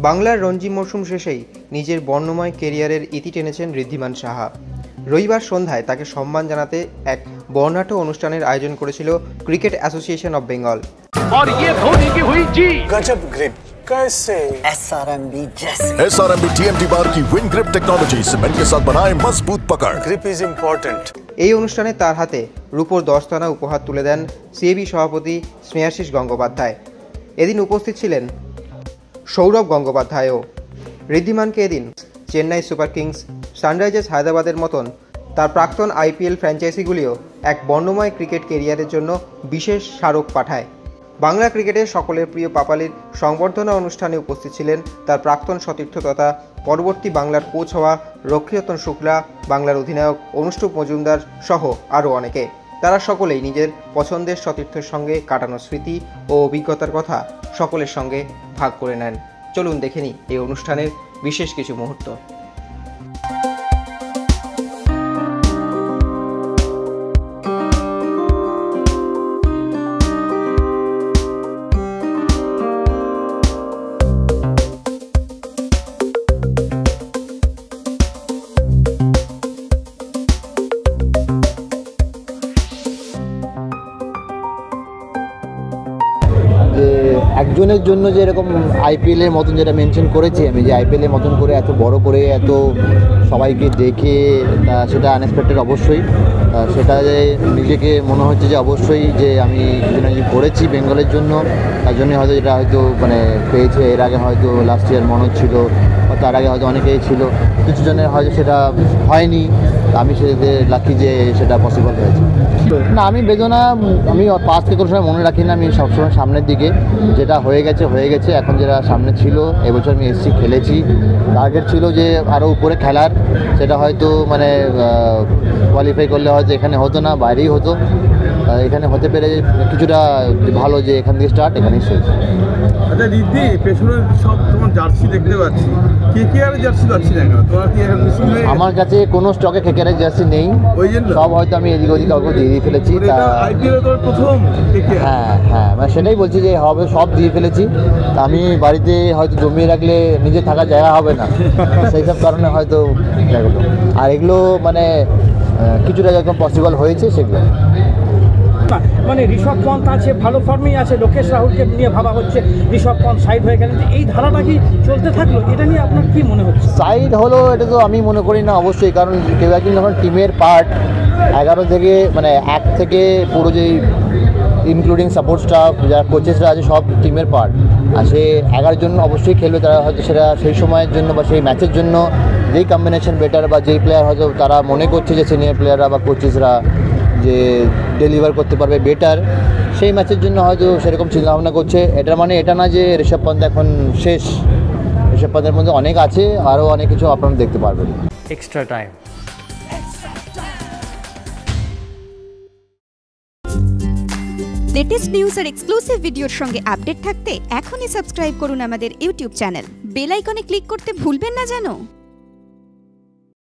বাংলার রঞ্জি মরশুম শেষেই নিজের বর্ণময় কেরিয়ারের ইতি টেনেছেন ঋদ্ধিমান সাহা। রবিবার সন্ধ্যায় তাকে সম্মান জানাতে এক বর্ণাঢ্য অনুষ্ঠানের আয়োজন করেছিল cricket association of Bengal. SRMB TMT बार की विन ग्रिप टेक्नोलॉजी सीमेंट के साथ बनाए मजबूत पकड़। Grip is important. এই অনুষ্ঠানে তার হাতে রূপোর 10 দানা উপহার তুলে দেন সিএবি সভাপতি স্নেহাশিস গঙ্গোপাধ্যায়। এদিন উপস্থিত ছিলেন সৌরভ গঙ্গোপাধ্যায়ও। ঋদ্ধিমানকে এদিন চেন্নাই সুপার কিংস, সানরাইজার্স হায়দ্রাবাদের মতন তার প্রাক্তন IPL ফ্র্যাঞ্চাইজিগুলিও এক বর্ণময় ক্রিকেট কেরিয়ারের জন্য বিশেষ স্মারক পাঠায়। বাংলা ক্রিকেটের সকলের প্রিয় পাপালির সংবর্ধনা অনুষ্ঠানে উপস্থিত ছিলেন তার প্রাক্তন সতীর্থ তথা পরবর্তী বাংলার কোচ হওয়া রক্ষীরতন শুক্লা, বাংলার অধিনায়ক অনুষ্ঠুপ মজুমদার সহ আরও অনেকে। তারা সকলেই নিজের পছন্দের সতীর্থের সঙ্গে কাটানো স্মৃতি ও অভিজ্ঞতার কথা সকলের সঙ্গে ভাগ করে নেন। চলুন দেখে নিই এই অনুষ্ঠানের বিশেষ কিছু মুহূর্ত। একজনের জন্য যে এরকম IPL-এর মতন যেটা মেনশন করেছি আমি, যে IPL-এর মতন করে এত বড় করে এত সবাইকে দেখে সেটা আনএক্সপেক্টেড অবশ্যই। সেটা যে নিজেকে মনে হচ্ছে যে অবশ্যই যে আমি কিছু না কিছু করেছি বেঙ্গলের জন্য, তার জন্যই হয়তো এটা হয়তো পেয়েছে। এর আগে হয়তো লাস্ট ইয়ার মনোজ ছিল, তার আগে হয়তো অনেকেই ছিল, কিছু জনের হয়তো সেটা হয়নি। আমি সেটাতে লাকি যে সেটা পসিবল হয়েছে। না, আমি বেদনা আমি পাস্টকে কোনো সময় মনে রাখি না। আমি সবসময় সামনের দিকে, যেটা হয়ে গেছে। এখন যেটা সামনে ছিল, এবছর আমি এসছি, খেলেছি। টার্গেট ছিল যে আরও উপরে খেলার, সেটা হয়তো কোয়ালিফাই করলে হয়তো এখানে হতো না, বাইরেই হতো। এখানে হতে পেরে কিছুটা ভালো যে এখান থেকে স্টার্ট, এখানেই শেষ। আচ্ছা দিদি, পেছনে সব তোমার জার্সি দেখতে পাচ্ছি, KKR জার্সি পাচ্ছি না কেন? তোমার কি এখন মিসিং হয়ে গেছে? আমার কাছে কোনো স্টকে KKR জার্সি নেই, ওই জন্য সব হয়তো আমি এদিক ওদিক কাউকে দিয়ে ফেলেছি। IPL তো প্রথম হ্যাঁ, সেটাই বলছি যে হবে, সব দিয়ে ফেলেছি। তা আমি বাড়িতে হয়তো জমিয়ে রাখলে নিজে থাকার জায়গা হবে না, সেই সব কারণে হয়তো এগুলো। আর এগুলো কিছুটা যখন পসিবল হয়েছে সেগুলো। ঋষভ পন্থ আছে, ভালো ফর্মেই আছে, লোকেশ রাহুলকে নিয়ে ভাবা হচ্ছে, ঋষভ পন্থ সাইড হয়ে গেলেন, এই ধারাটা কি চলতে থাকলো? এটা নিয়ে আপনার কি মনে হচ্ছে? সাইড হলো এটা তো আমি মনে করি না অবশ্যই, কারণ কেউ একজন যখন টিমের পার্ট 11 থেকে 1 থেকে পুরো যে ইনক্লুডিং সাপোর্ট স্টাফ যারা কোচেসরা আছে সব টিমের পার্ট, আর সে 11 জন অবশ্যই খেলবে। তারা হয়তো সেটা সেই সময়ের জন্য বা সেই ম্যাচের জন্য যেই কম্বিনেশন বেটার বা যেই প্লেয়ার হয়তো তারা মনে করছে যে সিনিয়র প্লেয়াররা বা কোচেসরা যে ডেলিভার করতে পারবে বেটার, সেই ম্যাচের জন্য হয়তো সেরকম চিন্তাভাবনা করছে। এটা এটা না যে ঋষভ পন্থ এখন শেষ। ঋষভ পন্থের মধ্যে অনেক আছে, আরও অনেক কিছু আপনারা দেখতে পারবেন। Extra time. লেটেস্ট নিউজ আর এক্সক্লুসিভ ভিডিওর সঙ্গে আপডেট থাকতে এখনই সাবস্ক্রাইব করুন আমাদের ইউটিউব চ্যানেল। বেল আইকনে ক্লিক করতে ভুলবেন না যেন।